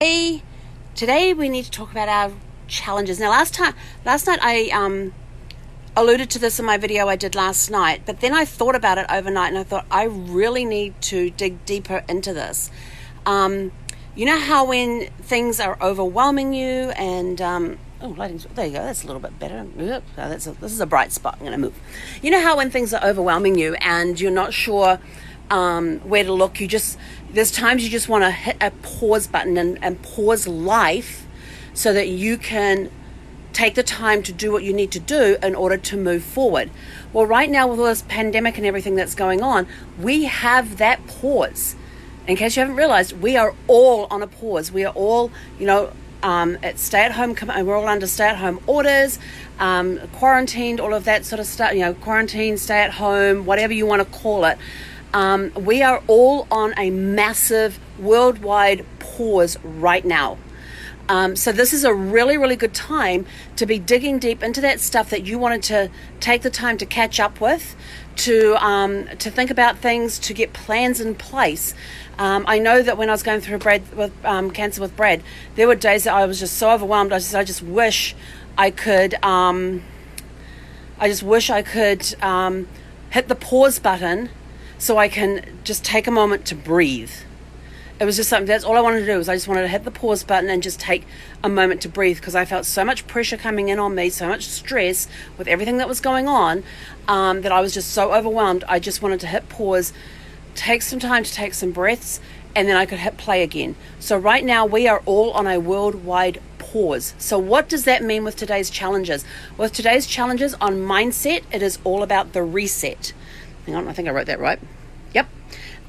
Today we need to talk about our challenges. Now, last night I alluded to this in my video I did last night, but then I thought about it overnight and I thought I really need to dig deeper into this. You know how when things are overwhelming you and lighting, there you go, that's a little bit better. This is a bright spot. I'm going to move. You know how when things are overwhelming you and you're not sure where to look, there's times you just want to hit a pause button and pause life so that you can take the time to do what you need to do in order to move forward. Well, right now with all this pandemic and everything that's going on, we have that pause. In case you haven't realized, we are all on a pause. We are all, at stay-at-home, we're all under stay-at-home orders, quarantined, all of that sort of stuff, quarantine, stay-at-home, whatever you want to call it. We are all on a massive worldwide pause right now. So this is a really, really good time to be digging deep into that stuff that you wanted to take the time to catch up with, to think about things, to get plans in place. I know that when I was going through cancer with Brad, there were days that I was just so overwhelmed. I just wish I could. Hit the pause button so I can just take a moment to breathe. It was just something, that's all I wanted to do, was I just wanted to hit the pause button and just take a moment to breathe, because I felt so much pressure coming in on me, so much stress with everything that was going on, that I was just so overwhelmed. I just wanted to hit pause, take some time to take some breaths, and then I could hit play again. So right now we are all on a worldwide pause. So what does that mean with today's challenges? With today's challenges on mindset, it is all about the reset. Hang on, I think I wrote that right. Yep.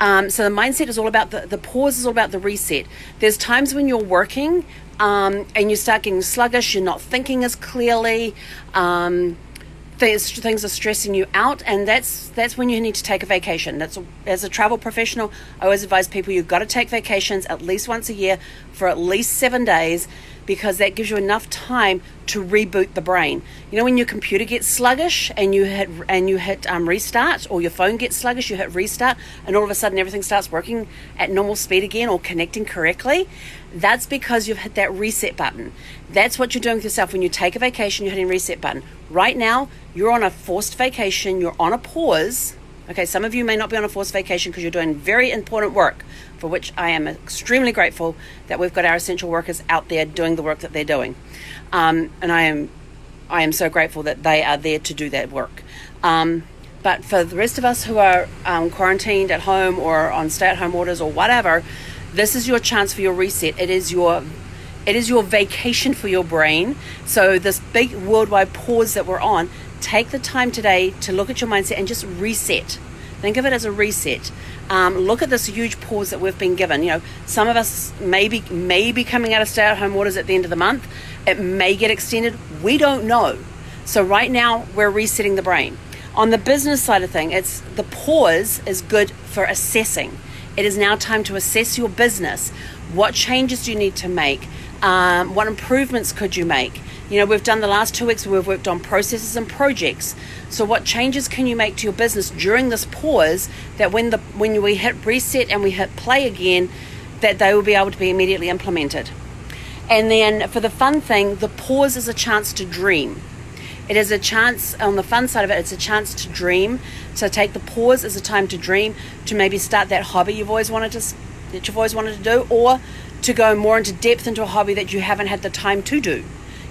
So the mindset is all about the pause is all about the reset. There's times when you're working and you start getting sluggish, you're not thinking as clearly, things are stressing you out, and that's when you need to take a vacation. As a travel professional, I always advise people you've got to take vacations at least once a year for at least 7 days, because that gives you enough time to reboot the brain. You know, when your computer gets sluggish and you hit restart, or your phone gets sluggish, you hit restart, and all of a sudden everything starts working at normal speed again or connecting correctly. That's because you've hit that reset button. That's what you're doing with yourself when you take a vacation. You're hitting reset button. Right now, you're on a forced vacation. You're on a pause. Okay, some of you may not be on a forced vacation because you're doing very important work, for which I am extremely grateful that we've got our essential workers out there doing the work that they're doing. And I am so grateful that they are there to do that work. But for the rest of us who are quarantined at home or on stay-at-home orders or whatever, this is your chance for your reset. It is your vacation for your brain. So this big worldwide pause that we're on, take the time today to look at your mindset and just reset. Think of it as a reset. Look at this huge pause that we've been given. Some of us may be coming out of stay-at-home orders at the end of the month. It may get extended. We don't know. So right now, we're resetting the brain. On the business side of things, the pause is good for assessing. It is now time to assess your business. What changes do you need to make? What improvements could you make? We've done the last 2 weeks, we've worked on processes and projects. So what changes can you make to your business during this pause, that when we hit reset and we hit play again, that they will be able to be immediately implemented? And then for the fun thing, the pause is a chance to dream. It is a chance, on the fun side of it, it's a chance to dream. So take the pause as a time to dream, to maybe start that hobby you've always wanted to do, or to go more into depth into a hobby that you haven't had the time to do.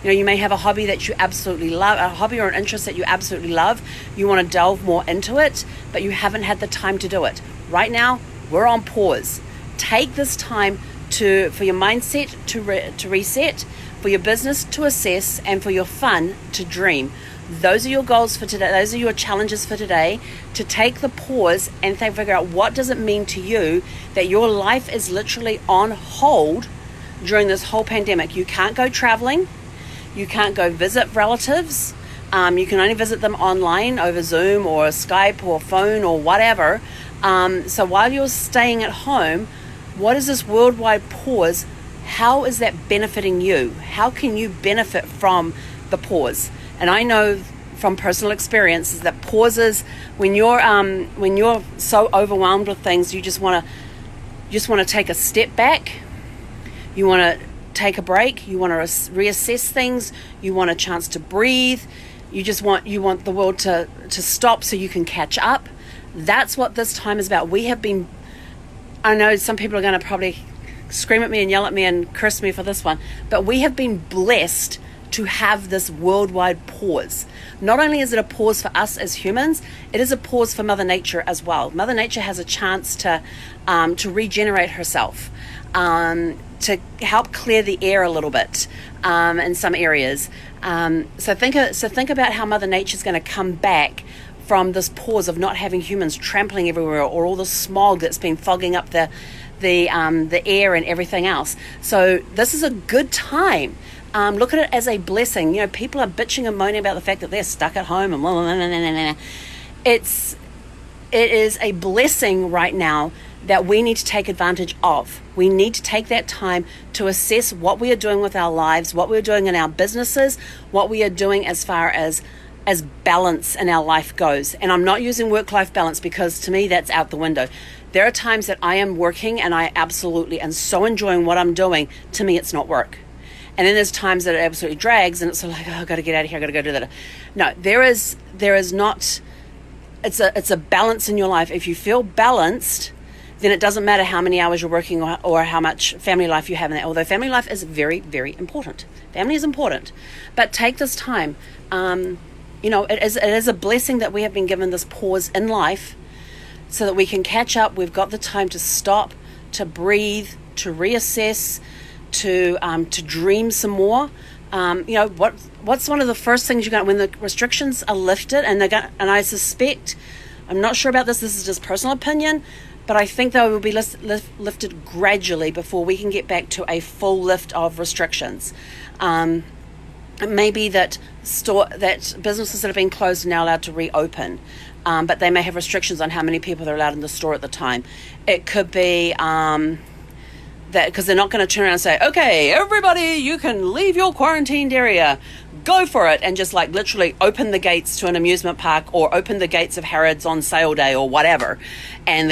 You may have a hobby that you absolutely love, a hobby or an interest that you absolutely love. You want to delve more into it, but you haven't had the time to do it. Right now, we're on pause. Take this time for your mindset to reset, for your business to assess, and for your fun to dream. Those are your goals for today. Those are your challenges for today, to take the pause and figure out what does it mean to you that your life is literally on hold during this whole pandemic. You can't go traveling. You can't go visit relatives. You can only visit them online over Zoom or Skype or phone or whatever. So while you're staying at home, what is this worldwide pause? How is that benefiting you? How can you benefit from the pause? And I know from personal experiences that pauses, when you're so overwhelmed with things, you just want to take a step back. You want to take a break. You want to reassess things. You want a chance to breathe. You want the world to stop so you can catch up. That's what this time is about. We have been, I know some people are going to probably scream at me and yell at me and curse me for this one, but we have been blessed to have this worldwide pause. Not only is it a pause for us as humans, it is a pause for Mother Nature as well. Mother Nature has a chance to regenerate herself, to help clear the air a little bit in some areas. So think about how Mother Nature is going to come back from this pause of not having humans trampling everywhere, or all the smog that's been fogging up the air and everything else. So this is a good time. Look at it as a blessing. You know, people are bitching and moaning about the fact that they're stuck at home and blah, blah, blah, blah, blah. It is a blessing right now that we need to take advantage of. We need to take that time to assess what we are doing with our lives, what we're doing in our businesses, what we are doing as far as balance in our life goes. And I'm not using work-life balance, because to me that's out the window. There are times that I am working and I absolutely am so enjoying what I'm doing. To me, it's not work. And then there's times that it absolutely drags and it's sort of like, oh, I've got to get out of here, I've got to go do that. No, there is not, it's a balance in your life. If you feel balanced, then it doesn't matter how many hours you're working or how much family life you have in that. Although family life is very, very important. Family is important. But take this time. It is a blessing that we have been given this pause in life so that we can catch up. We've got the time to stop, to breathe, to reassess, to dream some more. What's one of the first things you're going when the restrictions are lifted, and I suspect, I'm not sure about this is just personal opinion, but I think they will be lifted gradually before we can get back to a full lift of restrictions. It may be that businesses that have been closed are now allowed to reopen, but they may have restrictions on how many people are allowed in the store at the time. It could be that, because they're not going to turn around and say, okay, everybody, you can leave your quarantined area, go for it, and just like literally open the gates to an amusement park, or open the gates of Harrods on sale day or whatever, and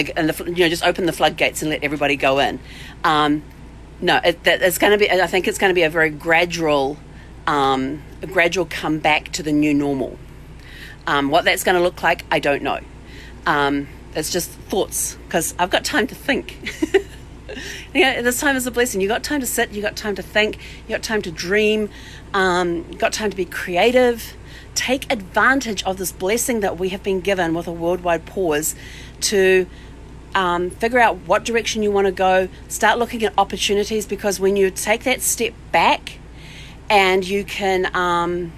just open the floodgates and let everybody go in. It's going to be. I think it's going to be a very gradual come back to the new normal. What that's going to look like, I don't know. It's just thoughts, because I've got time to think. This time is a blessing. You got time to sit, you got time to think, you got time to dream, you got time to be creative. Take advantage of this blessing that we have been given with a worldwide pause to figure out what direction you want to go. Start looking at opportunities, because when you take that step back and you can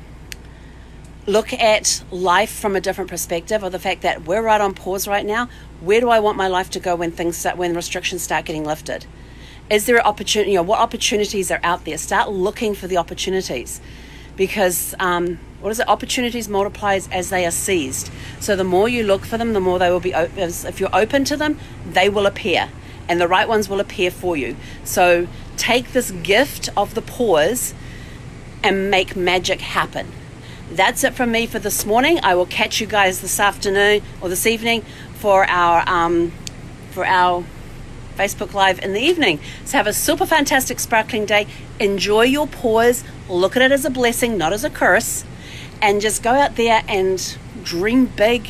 look at life from a different perspective, of the fact that we're right on pause right now. Where do I want my life to go when restrictions start getting lifted? Is there an opportunity? What opportunities are out there? Start looking for the opportunities, because opportunities multiply as they are seized. So the more you look for them, the more they will be. If you're open to them, they will appear, and the right ones will appear for you. So take this gift of the pause and make magic happen. That's it from me for this morning. I will catch you guys this afternoon or this evening for our Facebook Live in the evening. So have a super fantastic sparkling day. Enjoy your pause. Look at it as a blessing, not as a curse. And just go out there and dream big,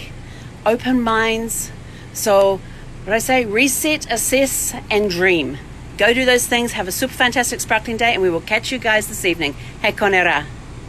open minds. So what did I say? Reset, assess, and dream. Go do those things. Have a super fantastic sparkling day, and we will catch you guys this evening. He konera.